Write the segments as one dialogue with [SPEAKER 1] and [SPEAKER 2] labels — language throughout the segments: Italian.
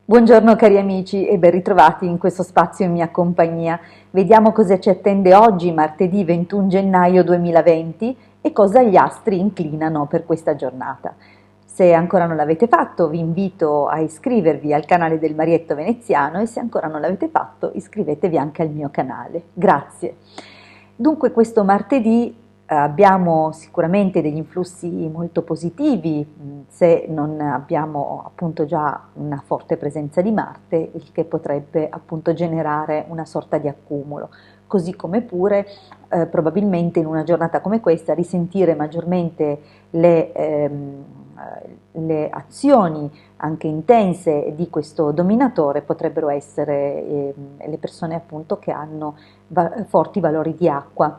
[SPEAKER 1] Buongiorno cari amici e ben ritrovati in questo spazio in mia compagnia. Vediamo cosa ci attende oggi, martedì 21 gennaio 2020 e cosa gli astri inclinano per questa giornata. Se ancora non l'avete fatto, vi invito a iscrivervi al canale del Marietto Veneziano e se ancora non l'avete fatto, iscrivetevi anche al mio canale. Grazie. Dunque questo martedì abbiamo sicuramente degli influssi molto positivi se non abbiamo appunto già una forte presenza di Marte, il che potrebbe appunto generare una sorta di accumulo, così come pure probabilmente in una giornata come questa risentire maggiormente le azioni anche intense di questo dominatore potrebbero essere le persone appunto che hanno forti valori di acqua.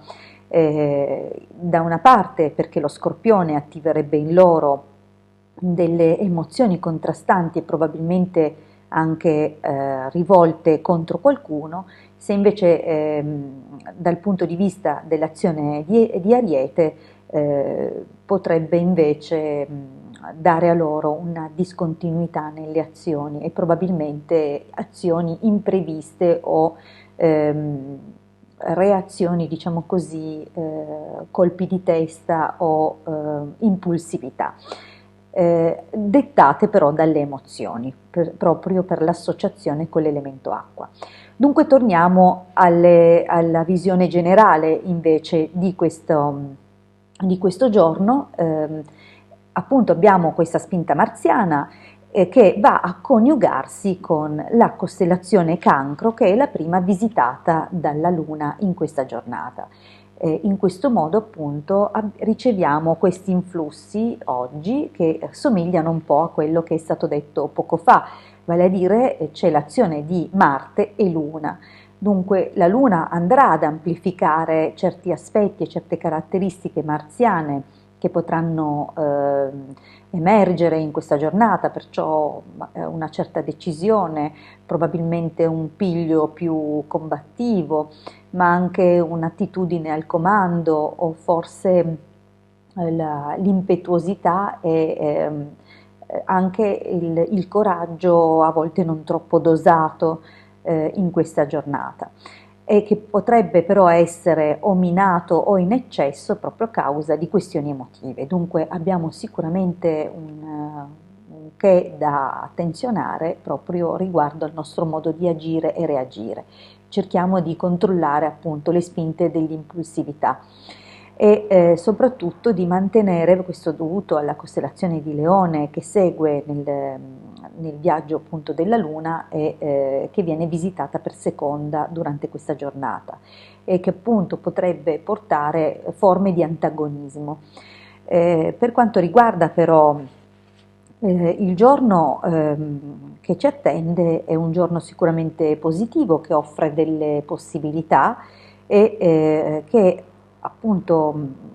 [SPEAKER 1] Da una parte perché lo Scorpione attiverebbe in loro delle emozioni contrastanti e probabilmente anche rivolte contro qualcuno, se invece dal punto di vista dell'azione di Ariete potrebbe invece dare a loro una discontinuità nelle azioni e probabilmente azioni impreviste o reazioni, diciamo così, colpi di testa o impulsività, dettate però dalle emozioni, proprio per l'associazione con l'elemento acqua. Dunque torniamo alla visione generale invece di questo giorno. Appunto abbiamo questa spinta marziana che va a coniugarsi con la costellazione Cancro, che è la prima visitata dalla Luna in questa giornata. In questo modo appunto riceviamo questi influssi oggi che somigliano un po' a quello che è stato detto poco fa, vale a dire c'è l'azione di Marte e Luna. Dunque la Luna andrà ad amplificare certi aspetti e certe caratteristiche marziane che potranno emergere in questa giornata, perciò una certa decisione, probabilmente un piglio più combattivo, ma anche un'attitudine al comando o forse l'impetuosità e anche il coraggio a volte non troppo dosato in questa giornata e che potrebbe però essere o minato o in eccesso proprio a causa di questioni emotive. Dunque abbiamo sicuramente un che da attenzionare proprio riguardo al nostro modo di agire e reagire. Cerchiamo di controllare appunto le spinte dell'impulsività e soprattutto di mantenere, questo dovuto alla costellazione di Leone che segue nel viaggio appunto della Luna e che viene visitata per seconda durante questa giornata e che appunto potrebbe portare forme di antagonismo. Per quanto riguarda però il giorno che ci attende è un giorno sicuramente positivo che offre delle possibilità e che appunto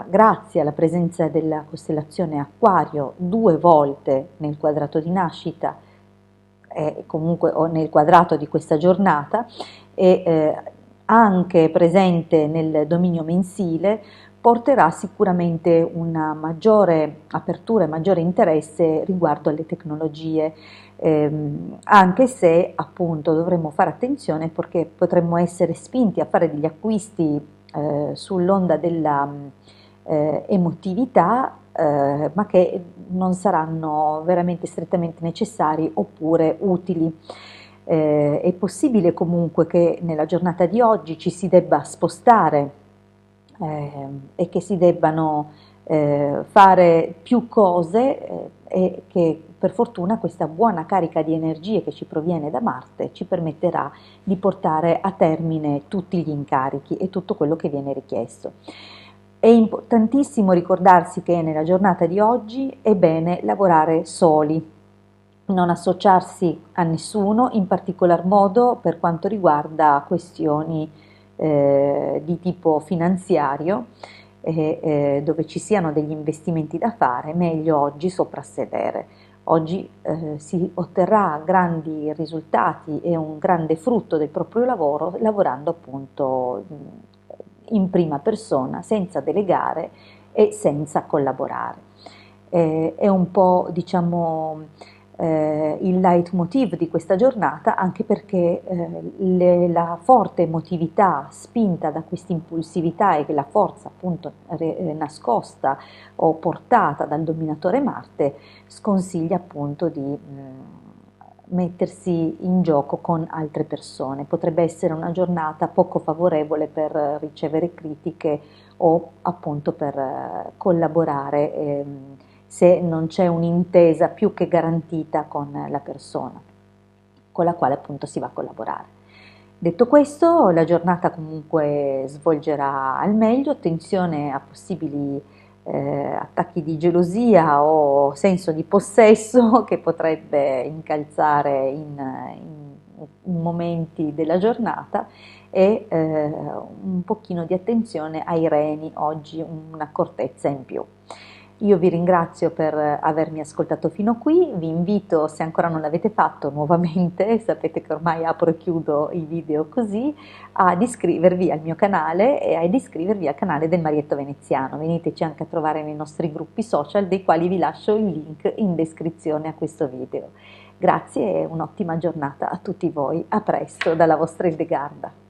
[SPEAKER 1] grazie alla presenza della costellazione Acquario 2 volte nel quadrato di nascita comunque o nel quadrato di questa giornata e anche presente nel dominio mensile porterà sicuramente una maggiore apertura e maggiore interesse riguardo alle tecnologie, anche se appunto dovremmo fare attenzione perché potremmo essere spinti a fare degli acquisti sull'onda della emotività, ma che non saranno veramente strettamente necessari oppure utili. È possibile comunque che nella giornata di oggi ci si debba spostare e che si debbano fare più cose e che per fortuna questa buona carica di energie che ci proviene da Marte ci permetterà di portare a termine tutti gli incarichi e tutto quello che viene richiesto. È importantissimo ricordarsi che nella giornata di oggi è bene lavorare soli, non associarsi a nessuno, in particolar modo per quanto riguarda questioni di tipo finanziario, dove ci siano degli investimenti da fare, meglio oggi soprassedere. Oggi si otterrà grandi risultati e un grande frutto del proprio lavoro lavorando appunto in prima persona, senza delegare e senza collaborare. È un po', diciamo, il leitmotiv di questa giornata, anche perché la forte emotività spinta da questa impulsività e la forza appunto nascosta o portata dal dominatore Marte sconsiglia appunto di mettersi in gioco con altre persone. Potrebbe essere una giornata poco favorevole per ricevere critiche o appunto per collaborare se non c'è un'intesa più che garantita con la persona con la quale appunto si va a collaborare. Detto questo, la giornata comunque svolgerà al meglio, attenzione a possibili attacchi di gelosia o senso di possesso che potrebbe incalzare in momenti della giornata e un pochino di attenzione ai reni, oggi un'accortezza in più. Io vi ringrazio per avermi ascoltato fino a qui, vi invito, se ancora non l'avete fatto nuovamente, sapete che ormai apro e chiudo i video così, ad iscrivervi al mio canale e ad iscrivervi al canale del Marietto Veneziano. Veniteci anche a trovare nei nostri gruppi social, dei quali vi lascio il link in descrizione a questo video. Grazie e un'ottima giornata a tutti voi, a presto dalla vostra Ildegarda.